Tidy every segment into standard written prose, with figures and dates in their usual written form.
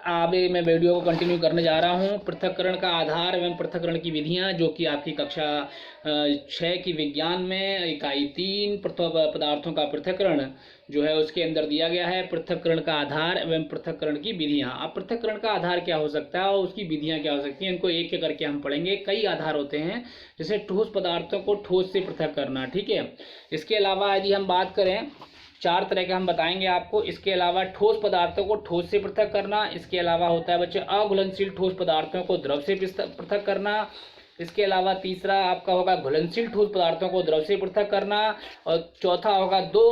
आगे मैं वीडियो को कंटिन्यू करने जा रहा हूँ। पृथक्करण का आधार एवं पृथक्करण की विधियाँ, जो कि आपकी कक्षा 6 की विज्ञान में इकाई 3 पदार्थों का पृथक्करण जो है उसके अंदर दिया गया है। पृथक्करण का आधार एवं पृथक्करण की विधियाँ। अब पृथक्करण का आधार क्या हो सकता है और उसकी विधियाँ क्या हो सकती हैं, इनको एक एक करके हम पढ़ेंगे। कई आधार होते हैं, जैसे ठोस पदार्थों को ठोस से पृथक करना, ठीक है। इसके अलावा यदि हम बात करें, 4 तरह के हम बताएंगे आपको। इसके अलावा ठोस पदार्थों को ठोस से पृथक करना। इसके अलावा होता है बच्चे अघुलनशील ठोस पदार्थों को द्रव से पृथक करना। इसके अलावा तीसरा आपका होगा घुलनशील ठोस पदार्थों को द्रव से पृथक करना। और चौथा होगा 2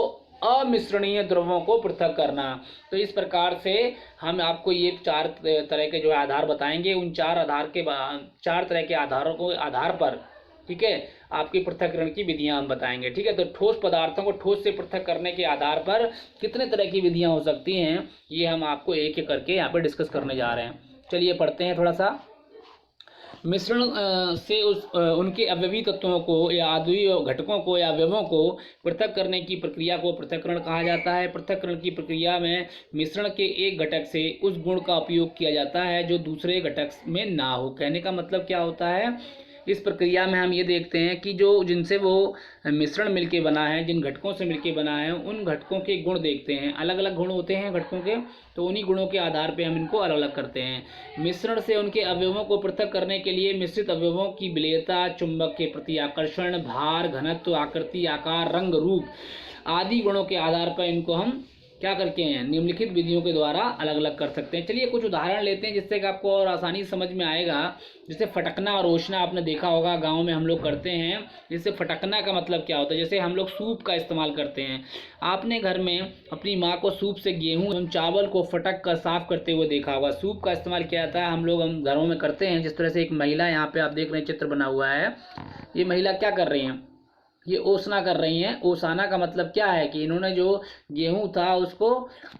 अमिश्रणीय द्रवों को पृथक करना। तो इस प्रकार से हम आपको ये 4 तरह के जो आधार बताएंगे। उन 4 तरह के आधारों को आधार पर, ठीक है, आपकी पृथक्करण की विधियां हम बताएंगे, ठीक है। तो ठोस पदार्थों को ठोस से पृथक करने के आधार पर कितने तरह की विधियां हो सकती हैं, ये हम आपको एक एक करके यहाँ पे डिस्कस करने जा रहे हैं। चलिए पढ़ते हैं थोड़ा सा। मिश्रण से उनके अवयवी तत्वों को या अद्वितीय घटकों को या अवयवों को पृथक करने की प्रक्रिया को पृथक्करण कहा जाता है। पृथक्करण की प्रक्रिया में मिश्रण के एक घटक से उस गुण का उपयोग किया जाता है जो दूसरे घटक में ना हो। कहने का मतलब क्या होता है, इस प्रक्रिया में हम ये देखते हैं कि जो जिनसे वो मिश्रण मिलके बना है, जिन घटकों से मिलके बना है, उन घटकों के गुण देखते हैं। अलग अलग गुण होते हैं घटकों के, तो उन्हीं गुणों के आधार पे हम इनको अलग अलग करते हैं। मिश्रण से उनके अवयवों को पृथक करने के लिए मिश्रित अवयवों की विलेयता, चुंबक के प्रति आकर्षण, भार, घनत्व, आकृति, आकार, रंग, रूप आदि गुणों के आधार पर इनको हम क्या करके हैं, निम्नलिखित विधियों के द्वारा अलग अलग कर सकते हैं। चलिए कुछ उदाहरण लेते हैं जिससे कि आपको और आसानी समझ में आएगा। जैसे फटकना और रोशना आपने देखा होगा, गांव में हम लोग करते हैं। जैसे फटकना का मतलब क्या होता है, जैसे हम लोग सूप का इस्तेमाल करते हैं। आपने घर में अपनी माँ को सूप से गेहूं एवं चावल को फटक कर साफ करते हुए देखा होगा। सूप का इस्तेमाल किया जाता है, हम घरों में करते हैं। जिस तरह से एक महिला यहाँ पे आप देख रहे हैं, चित्र बना हुआ है। ये महिला क्या कर रही हैं, ये ओसना कर रही हैं। ओसाना का मतलब क्या है कि इन्होंने जो गेहूं था उसको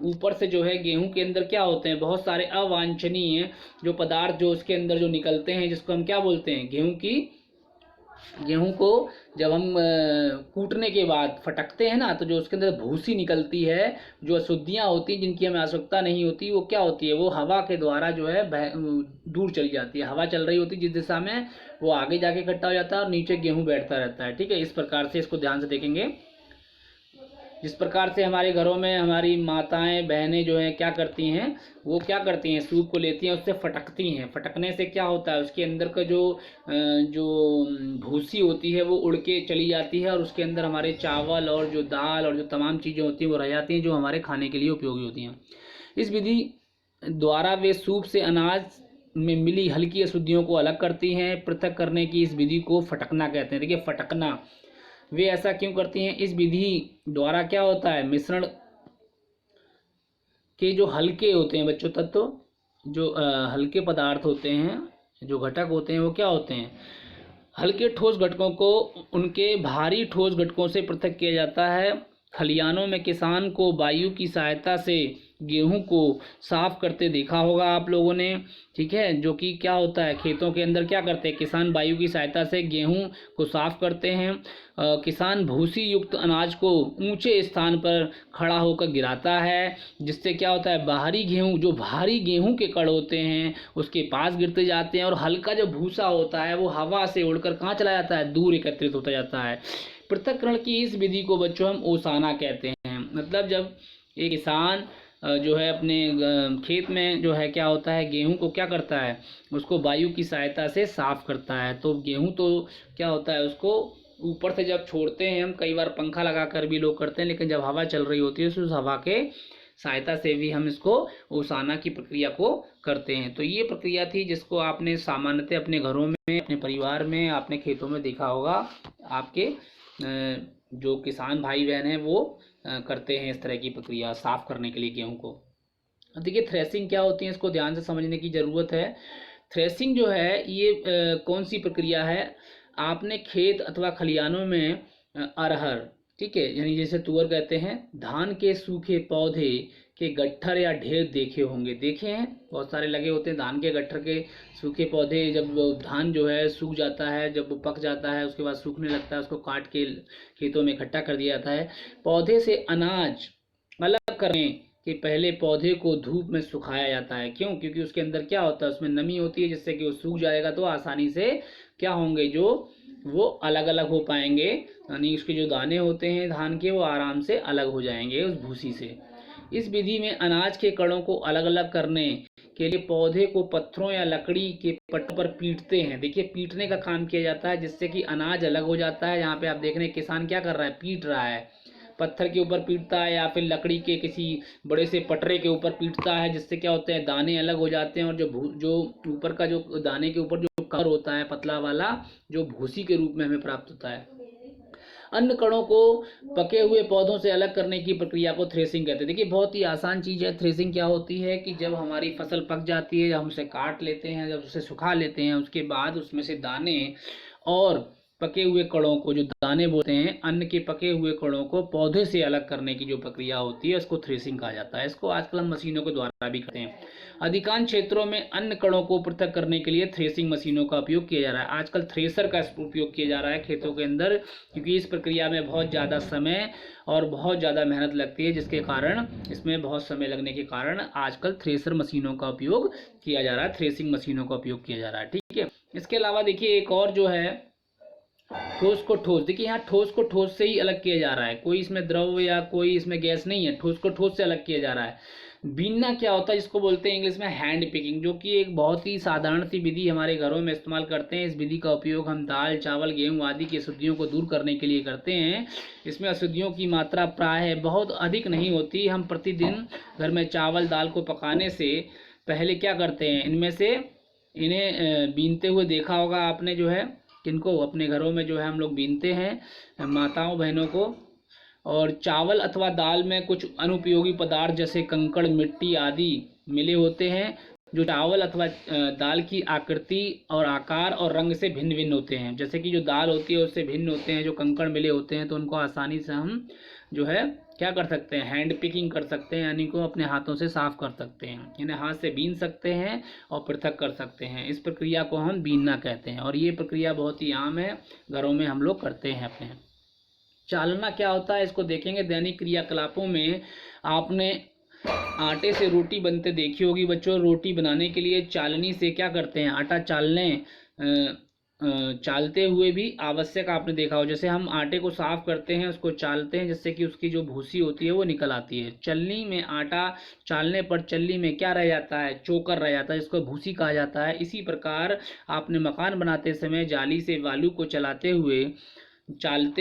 ऊपर से जो है, गेहूं के अंदर क्या होते हैं, बहुत सारे अवांछनीय जो पदार्थ जो उसके अंदर जो निकलते हैं, जिसको हम क्या बोलते हैं, गेहूं को जब हम कूटने के बाद फटकते हैं ना, तो जो उसके अंदर भूसी निकलती है, जो अशुद्धियां होती हैं जिनकी हमें आवश्यकता नहीं होती, वो क्या होती है, वो हवा के द्वारा जो है दूर चली जाती है। हवा चल रही होती है जिस दिशा में, वो आगे जाके इकट्ठा हो जाता है और नीचे गेहूं बैठता रहता है, ठीक है। इस प्रकार से इसको ध्यान से देखेंगे। जिस प्रकार से हमारे घरों में हमारी माताएं बहनें जो हैं क्या करती हैं, वो क्या करती हैं, सूप को लेती हैं, उससे फटकती हैं। फटकने से क्या होता है, उसके अंदर का जो भूसी होती है वो उड़ के चली जाती है और उसके अंदर हमारे चावल और जो दाल और जो तमाम चीज़ें होती हैं वो रह जाती हैं, जो हमारे खाने के लिए उपयोगी होती हैं। इस विधि द्वारा वे सूप से अनाज में मिली हल्की अशुद्धियों को अलग करती हैं। पृथक करने की इस विधि को फटकना कहते हैं। देखिए फटकना, वे ऐसा क्यों करती हैं, इस विधि द्वारा क्या होता है, मिश्रण के जो हल्के होते हैं बच्चों तत्व, जो हल्के पदार्थ होते हैं, जो घटक होते हैं, वो क्या होते हैं, हल्के ठोस घटकों को उनके भारी ठोस घटकों से पृथक किया जाता है। खलिहानों में किसान को वायु की सहायता से गेहूं को साफ करते देखा होगा आप लोगों ने, ठीक है। जो कि क्या होता है, खेतों के अंदर क्या करते हैं, किसान वायु की सहायता से गेहूं को साफ करते हैं। किसान भूसी युक्त अनाज को ऊंचे स्थान पर खड़ा होकर गिराता है, जिससे क्या होता है, बाहरी गेहूं, जो भारी गेहूं के कण होते हैं उसके पास गिरते जाते हैं और हल्का जो भूसा होता है वो हवा से उड़कर कहाँ चला जाता है, दूर एकत्रित होता जाता है। पृथक्करण की इस विधि को बच्चों हम ओसाना कहते हैं। मतलब जब एक किसान जो है अपने खेत में जो है क्या होता है, गेहूं को क्या करता है, उसको वायु की सहायता से साफ करता है। तो गेहूं तो क्या होता है, उसको ऊपर से जब छोड़ते हैं हम, कई बार पंखा लगा कर भी लोग करते हैं, लेकिन जब हवा चल रही होती है तो उस हवा के सहायता से भी हम इसको ओसाना की प्रक्रिया को करते हैं। तो ये प्रक्रिया थी जिसको आपने सामान्यतः अपने घरों में, अपने परिवार में, अपने खेतों में देखा होगा। आपके जो किसान भाई बहन हैं वो करते हैं इस तरह की प्रक्रिया साफ करने के लिए गेहूं को। देखिए थ्रेसिंग क्या होती है, इसको ध्यान से समझने की ज़रूरत है। थ्रेसिंग जो है ये कौन सी प्रक्रिया है, आपने खेत अथवा खलिहानों में अरहर, ठीक है, यानी जैसे तुअर कहते हैं, धान के सूखे पौधे के गट्ठर या ढेर देखे होंगे, देखे हैं, बहुत सारे लगे होते हैं धान के गट्ठर के सूखे पौधे। जब धान जो है सूख जाता है, जब वो पक जाता है, उसके बाद सूखने लगता है, उसको काट के खेतों में इकट्ठा कर दिया जाता है। पौधे से अनाज अलग करने कि पहले पौधे को धूप में सुखाया जाता है। क्यों? क्योंकि उसके अंदर क्या होता है, उसमें नमी होती है, जिससे कि वो सूख जाएगा तो आसानी से क्या होंगे, जो वो अलग अलग हो पाएंगे, यानी उसके जो दाने होते हैं धान के वो आराम से अलग हो जाएंगे उस भूसी से। इस विधि में अनाज के कणों को अलग अलग करने के लिए पौधे को पत्थरों या लकड़ी के पट्टों पर पीटते हैं। देखिए, पीटने का काम किया जाता है, जिससे कि अनाज अलग हो जाता है। यहाँ पे आप देख रहे हैं किसान क्या कर रहा है, पीट रहा है, पत्थर के ऊपर पीटता है या फिर लकड़ी के किसी बड़े से पटरे के ऊपर पीटता है, जिससे क्या होता है, दाने अलग हो जाते हैं और जो ऊपर का जो दाने के ऊपर जो कवर होता है पतला वाला, जो भूसी के रूप में हमें प्राप्त होता है। अन्न कणों को पके हुए पौधों से अलग करने की प्रक्रिया को थ्रेसिंग कहते हैं। देखिए, बहुत ही आसान चीज़ है। थ्रेसिंग क्या होती है कि जब हमारी फसल पक जाती है, जब हम उसे काट लेते हैं, जब उसे सुखा लेते हैं, उसके बाद उसमें से दाने और पके हुए कणों को, जो दाने बोलते हैं, अन्न के पके हुए कणों को पौधे से अलग करने की जो प्रक्रिया होती है उसको थ्रेसिंग कहा जाता है। इसको आजकल हम मशीनों के द्वारा भी करते हैं। अधिकांश क्षेत्रों में अन्न कणों को पृथक करने के लिए थ्रेसिंग मशीनों का उपयोग किया जा रहा है। आजकल थ्रेसर का उपयोग किया जा रहा है खेतों के अंदर, क्योंकि इस प्रक्रिया में बहुत ज़्यादा समय और बहुत ज़्यादा मेहनत लगती है, जिसके कारण, इसमें बहुत समय लगने के कारण आजकल थ्रेसर मशीनों का उपयोग किया जा रहा है, थ्रेसिंग मशीनों का उपयोग किया जा रहा है। ठीक है, इसके अलावा देखिए एक और जो है, ठोस को ठोस। देखिए, यहाँ ठोस को ठोस से ही अलग किया जा रहा है, कोई इसमें द्रव या कोई इसमें गैस नहीं है, ठोस को ठोस से अलग किया जा रहा है। बीनना क्या होता है, जिसको बोलते हैं इंग्लिश में हैंड पिकिंग, जो कि एक बहुत ही साधारण सी विधि हमारे घरों में इस्तेमाल करते हैं। इस विधि का उपयोग हम दाल, चावल, गेहूं आदि की अशुद्धियों को दूर करने के लिए करते हैं। इसमें अशुद्धियों की मात्रा प्राय बहुत अधिक नहीं होती। हम प्रतिदिन घर में चावल दाल को पकाने से पहले क्या करते हैं, इनमें से इन्हें बीनते हुए देखा होगा आपने, जो है किनको, अपने घरों में जो है हम लोग बीनते हैं माताओं बहनों को। और चावल अथवा दाल में कुछ अनुपयोगी पदार्थ जैसे कंकड़, मिट्टी आदि मिले होते हैं, जो चावल अथवा दाल की आकृति और आकार और रंग से भिन्न भिन्न होते हैं। जैसे कि जो दाल होती है उससे भिन्न होते हैं, जो कंकड़ मिले होते हैं, तो उनको आसानी से हम जो है क्या कर सकते हैं, हैंड पिकिंग कर सकते हैं, यानी को अपने हाथों से साफ कर सकते हैं। इन्हें हाथ से बीन सकते हैं और पृथक कर सकते हैं। इस प्रक्रिया को हम बीनना कहते हैं और ये प्रक्रिया बहुत ही आम है, घरों में हम लोग करते हैं अपने। चालना क्या होता है, इसको देखेंगे। दैनिक क्रियाकलापों में आपने आटे से रोटी बनते देखी होगी बच्चों। रोटी बनाने के लिए चालनी से क्या करते हैं, आटा चालते हुए भी आवश्यक आपने देखा हो। जैसे हम आटे को साफ करते हैं, उसको चालते हैं, जिससे कि उसकी जो भूसी होती है वो निकल आती है। चलनी में आटा चालने पर चलनी में क्या रह जाता है, चोकर रह जाता है, जिसको भूसी कहा जाता है। इसी प्रकार आपने मकान बनाते समय जाली से बालू को चालते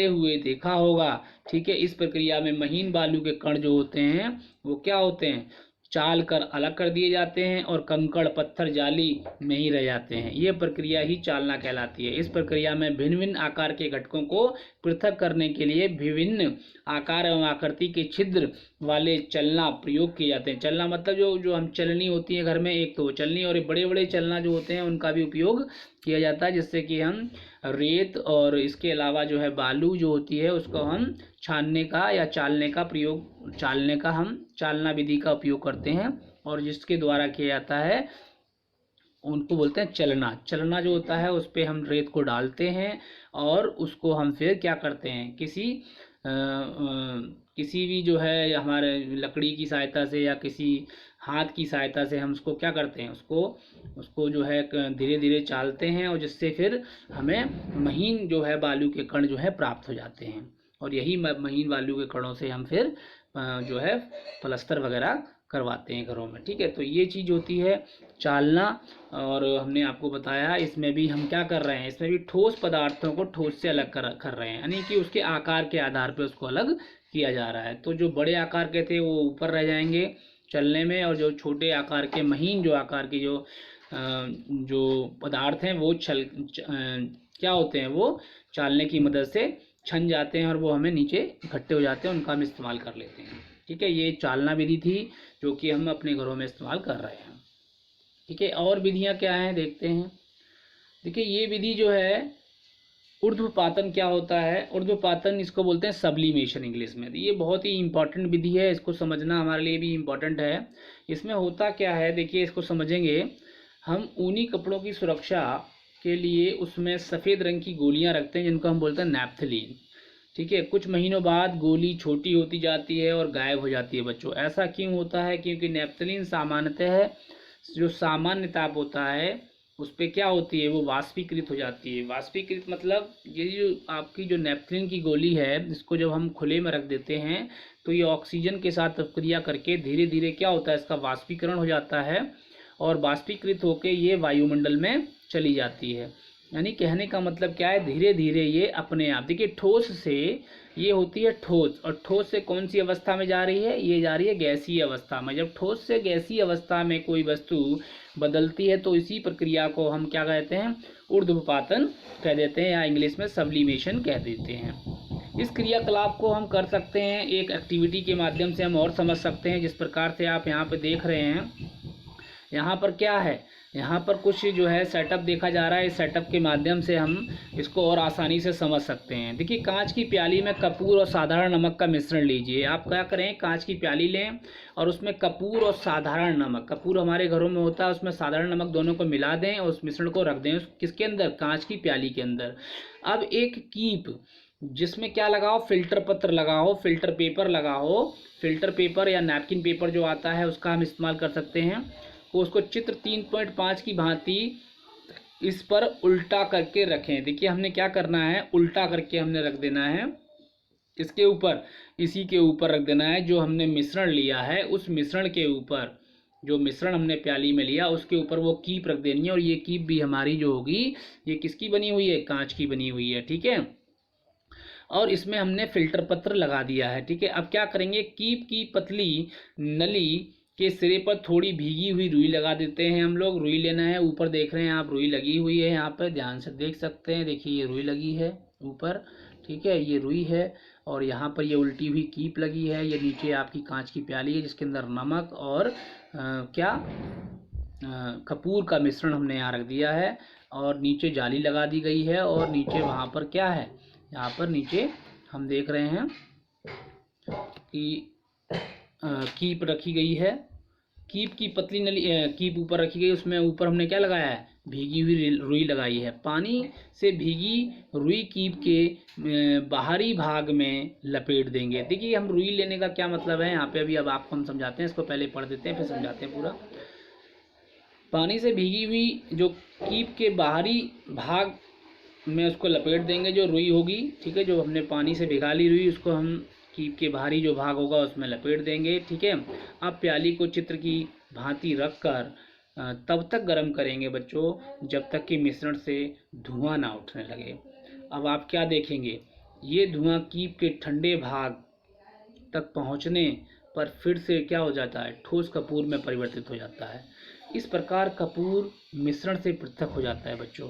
हुए देखा होगा। ठीक है, इस प्रक्रिया में महीन बालू के कण जो होते हैं वो क्या होते हैं, चाल कर अलग कर दिए जाते हैं और कंकड़ पत्थर जाली में ही रह जाते हैं। ये प्रक्रिया ही चालना कहलाती है। इस प्रक्रिया में भिन्न भिन्न आकार के घटकों को पृथक करने के लिए विभिन्न आकार एवं आकृति के छिद्र वाले चलना प्रयोग किए जाते हैं। चलना मतलब जो हम चलनी होती है घर में, एक तो चलनी, और बड़े बड़े चलना जो होते हैं उनका भी उपयोग किया जाता है, जिससे कि हम रेत और इसके अलावा जो है बालू जो होती है उसको हम छानने का या चालना विधि का उपयोग करते हैं, और जिसके द्वारा किया जाता है उनको बोलते हैं चलना। चलना जो होता है उस पर हम रेत को डालते हैं और उसको हम फिर क्या करते हैं, किसी भी जो है हमारे लकड़ी की सहायता से या किसी हाथ की सहायता से हम उसको क्या करते हैं, उसको जो है धीरे धीरे चालते हैं, और जिससे फिर हमें महीन जो है बालू के कण जो है प्राप्त हो जाते हैं। और यही महीन बालू के कणों से हम फिर जो है प्लास्टर वगैरह करवाते हैं घरों में। ठीक है, तो ये चीज़ होती है चालना। और हमने आपको बताया इसमें भी हम क्या कर रहे हैं, इसमें भी ठोस पदार्थों को ठोस से अलग कर रहे हैं, यानी कि उसके आकार के आधार पर उसको अलग किया जा रहा है। तो जो बड़े आकार के थे वो ऊपर रह जाएंगे चलने में, और जो छोटे आकार के महीन जो आकार के जो पदार्थ हैं वो क्या होते हैं, वो चालने की मदद से छन जाते हैं और वो हमें नीचे इकट्ठे हो जाते हैं, उनका हम इस्तेमाल कर लेते हैं। ठीक है, ये चालना विधि थी जो कि हम अपने घरों में इस्तेमाल कर रहे हैं। ठीक है, और विधियां क्या हैं देखते हैं। देखिए, ये विधि जो है ऊर्ध्वपातन क्या होता है, ऊर्ध्वपातन इसको बोलते हैं सब्लिमेशन इंग्लिश में। ये बहुत ही इंपॉर्टेंट विधि है, इसको समझना हमारे लिए भी इम्पॉर्टेंट है। इसमें होता क्या है, देखिए इसको समझेंगे। हम ऊनी कपड़ों की सुरक्षा के लिए उसमें सफ़ेद रंग की गोलियां रखते हैं, जिनको हम बोलते हैं नैप्थलीन। ठीक है। कुछ महीनों बाद गोली छोटी होती जाती है और गायब हो जाती है बच्चों। ऐसा क्यों होता है? क्योंकि नैप्थलीन सामान्यतः जो सामान्य ताप होता है उस पर क्या होती है, वो वाष्पीकृत हो जाती है। वाष्पीकृत मतलब ये जो आपकी जो नैप्थलीन की गोली है, इसको जब हम खुले में रख देते हैं तो ये ऑक्सीजन के साथ क्रिया करके धीरे धीरे क्या होता है, इसका वाष्पीकरण हो जाता है और वाष्पीकृत होकर ये वायुमंडल में चली जाती है। यानी कहने का मतलब क्या है, धीरे धीरे ये अपने आप, देखिए ठोस से ये होती है ठोस, और ठोस से कौन सी अवस्था में जा रही है, ये जा रही है गैसीय अवस्था में। जब ठोस से गैसीय अवस्था में कोई वस्तु बदलती है तो इसी प्रक्रिया को हम क्या कहते हैं, ऊर्ध्वपातन कह देते हैं, या इंग्लिश में सब्लिमेशन कह देते हैं। इस क्रियाकलाप को हम कर सकते हैं एक एक्टिविटी के माध्यम से, हम और समझ सकते हैं। जिस प्रकार से आप यहाँ पे देख रहे हैं, यहाँ पर क्या है, यहाँ पर कुछ जो है सेटअप देखा जा रहा है। इस सेटअप के माध्यम से हम इसको और आसानी से समझ सकते हैं। देखिए कांच की प्याली में कपूर और साधारण नमक का मिश्रण लीजिए। आप क्या करें, कांच की प्याली लें और उसमें कपूर और साधारण नमक, कपूर हमारे घरों में होता है, उसमें साधारण नमक, दोनों को मिला दें और उस मिश्रण को रख दें किसके अंदर, कांच की प्याली के अंदर। अब एक कीप जिसमें क्या लगाओ, फिल्टर पत्र लगाओ, फिल्टर पेपर लगाओ। फिल्टर पेपर या नैपकिन पेपर जो आता है उसका हम इस्तेमाल कर सकते हैं। तो उसको चित्र 3.5 की भांति इस पर उल्टा करके रखें। देखिए हमने क्या करना है, उल्टा करके हमने रख देना है इसके ऊपर, इसी के ऊपर रख देना है। जो हमने मिश्रण लिया है उस मिश्रण के ऊपर, जो मिश्रण हमने प्याली में लिया उसके ऊपर वो कीप रख देनी है। और ये कीप भी हमारी जो होगी ये किसकी बनी हुई है, कांच की बनी हुई है, ठीक है। और इसमें हमने फिल्टर पत्र लगा दिया है, ठीक है। अब क्या करेंगे, कीप की पतली नली के सिरे पर थोड़ी भीगी हुई रुई लगा देते हैं हम लोग। रुई लेना है, ऊपर देख रहे हैं आप रुई लगी हुई है, यहाँ पर ध्यान से देख सकते हैं। देखिए ये रुई लगी है ऊपर, ठीक है, ये रुई है। और यहाँ पर ये उल्टी हुई कीप लगी है। ये नीचे आपकी कांच की प्याली है जिसके अंदर नमक और कपूर का मिश्रण हमने यहाँ रख दिया है। और नीचे जाली लगा दी गई है। और नीचे वहाँ पर क्या है, यहाँ पर नीचे हम देख रहे हैं कि कीप रखी गई है। कीप की पतली नली, कीप ऊपर रखी गई, उसमें ऊपर हमने क्या लगाया है, भीगी हुई रुई लगाई है। पानी से भीगी रुई कीप के बाहरी भाग में लपेट देंगे। देखिए हम रुई लेने का क्या मतलब है यहाँ पे, अभी अब आपको हम समझाते हैं। इसको पहले पढ़ देते हैं फिर समझाते हैं पूरा। पानी से भीगी हुई जो कीप के बाहरी भाग में उसको लपेट देंगे, जो रुई होगी, ठीक है, जो हमने पानी से भिगा ली रुई उसको हम कीप के बाहरी जो भाग होगा उसमें लपेट देंगे, ठीक है। अब प्याली को चित्र की भांति रखकर तब तक गर्म करेंगे बच्चों जब तक कि मिश्रण से धुआं ना उठने लगे। अब आप क्या देखेंगे, ये धुआं कीप के ठंडे भाग तक पहुंचने पर फिर से क्या हो जाता है, ठोस कपूर में परिवर्तित हो जाता है। इस प्रकार कपूर मिश्रण से पृथक हो जाता है बच्चों।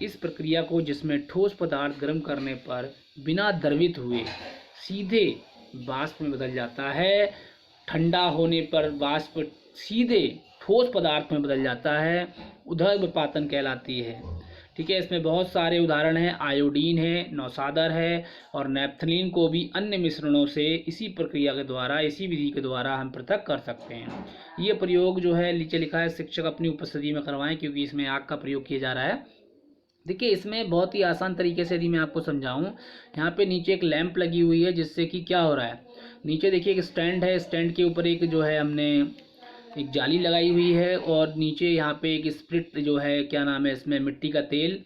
इस प्रक्रिया को, जिसमें ठोस पदार्थ गर्म करने पर बिना द्रवित हुए सीधे वाष्प में बदल जाता है, ठंडा होने पर वाष्प सीधे ठोस पदार्थ में बदल जाता है, ऊर्ध्वपातन कहलाती है, ठीक है। इसमें बहुत सारे उदाहरण हैं, आयोडीन है, नौसादर है और नैप्थलीन को भी अन्य मिश्रणों से इसी प्रक्रिया के द्वारा, इसी विधि के द्वारा हम पृथक कर सकते हैं। ये प्रयोग जो है नीचे लिखा है, शिक्षक अपनी उपस्थिति में करवाएं, क्योंकि इसमें आग का प्रयोग किया जा रहा है। देखिए इसमें बहुत ही आसान तरीके से यदि मैं आपको समझाऊं, यहाँ पे नीचे एक लैंप लगी हुई है जिससे कि क्या हो रहा है, नीचे देखिए एक स्टैंड है, स्टैंड के ऊपर एक जो है हमने एक जाली लगाई हुई है और नीचे यहाँ पे एक स्प्रिट जो है, क्या नाम है इसमें, मिट्टी का तेल,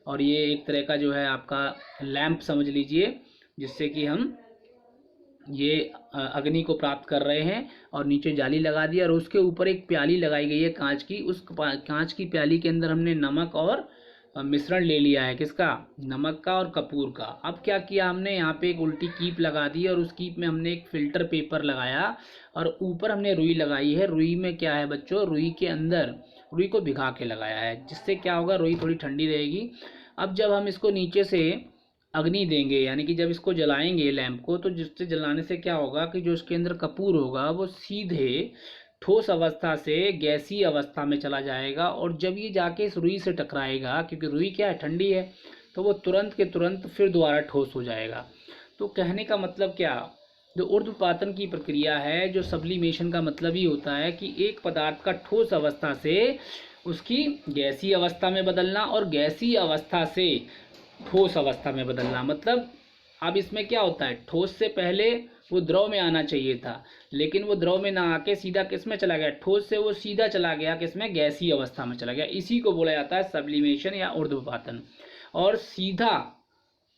और ये एक तरह का जो है आपका लैंप समझ लीजिए, जिससे कि हम ये अग्नि को प्राप्त कर रहे हैं। और नीचे जाली लगा दी और उसके ऊपर एक प्याली लगाई गई है कांच की। उस कांच की प्याली के अंदर हमने नमक और मिश्रण ले लिया है, किसका, नमक का और कपूर का। अब क्या किया हमने, यहाँ पे एक उल्टी कीप लगा दी और उस कीप में हमने एक फिल्टर पेपर लगाया और ऊपर हमने रुई लगाई है। रुई में क्या है बच्चों, रुई के अंदर रुई को भिगा के लगाया है, जिससे क्या होगा, रुई थोड़ी ठंडी रहेगी। अब जब हम इसको नीचे से अग्नि देंगे, यानी कि जब इसको जलाएंगे लैंप को, तो जिससे जलाने से क्या होगा कि जो इसके अंदर कपूर होगा वो सीधे ठोस अवस्था से गैसीय अवस्था में चला जाएगा। और जब ये जाके इस रुई से टकराएगा, क्योंकि रुई क्या है, ठंडी है, तो वो तुरंत के तुरंत फिर दोबारा ठोस हो जाएगा। तो कहने का मतलब क्या, जो ऊर्ध्वपातन की प्रक्रिया है, जो सब्लिमेशन का मतलब ही होता है कि एक पदार्थ का ठोस अवस्था से उसकी गैसीय अवस्था में बदलना और गैसीय अवस्था से ठोस अवस्था में बदलना। मतलब अब इसमें क्या होता है, ठोस से पहले वो द्रव में आना चाहिए था, लेकिन वो द्रव में ना आके सीधा किस में चला गया, ठोस से वो सीधा चला गया किसमें, गैसीय अवस्था में चला गया। इसी को बोला जाता है सब्लिमेशन या ऊर्ध्वपातन। और सीधा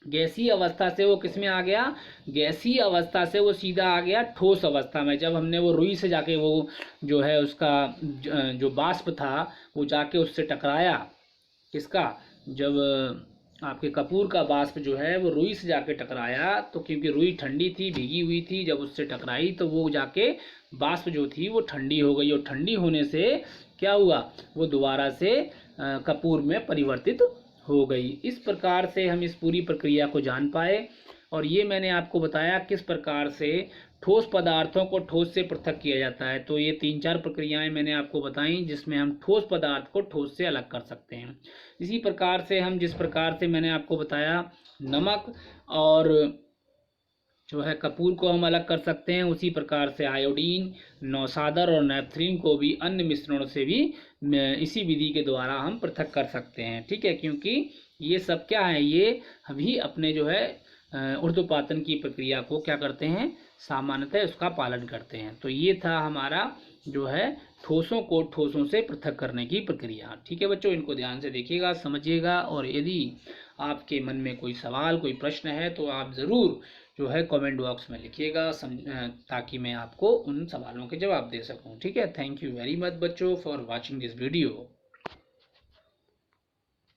गैसीय अवस्था से वो किस में आ गया, गैसीय अवस्था से वो सीधा आ गया ठोस अवस्था में। जब हमने वो रुई से जाके वो जो है उसका जो बाष्प था वो जाके उससे टकराया, किसका, जब आपके कपूर का बाष्प जो है वो रुई से जाके टकराया, तो क्योंकि रुई ठंडी थी, भीगी हुई थी, जब उससे टकराई तो वो जाके बाष्प जो थी वो ठंडी हो गई, और ठंडी होने से क्या हुआ, वो दोबारा से कपूर में परिवर्तित हो गई। इस प्रकार से हम इस पूरी प्रक्रिया को जान पाए, और ये मैंने आपको बताया किस प्रकार से ठोस पदार्थों को ठोस से पृथक किया जाता है। तो ये 3-4 प्रक्रियाएं मैंने आपको बताई जिसमें हम ठोस पदार्थ को ठोस से अलग कर सकते हैं। इसी प्रकार से हम, जिस प्रकार से मैंने आपको बताया नमक और जो है कपूर को हम अलग कर सकते हैं, उसी प्रकार से आयोडीन, नौसादर और नेपथलीन को भी अन्य मिश्रणों से भी इसी विधि के द्वारा हम पृथक कर सकते हैं। ठीक है, क्योंकि ये सब क्या है, ये भी अपने जो है ऊर्ध्वपातन की प्रक्रिया को क्या करते हैं, सामान्यतः उसका पालन करते हैं। तो ये था हमारा जो है ठोसों को ठोसों से पृथक करने की प्रक्रिया। ठीक है बच्चों, इनको ध्यान से देखिएगा, समझिएगा, और यदि आपके मन में कोई सवाल, कोई प्रश्न है तो आप ज़रूर जो है कमेंट बॉक्स में लिखिएगा, ताकि मैं आपको उन सवालों के जवाब दे सकूं। ठीक है, थैंक यू वेरी मच बच्चों फॉर वॉचिंग दिस वीडियो।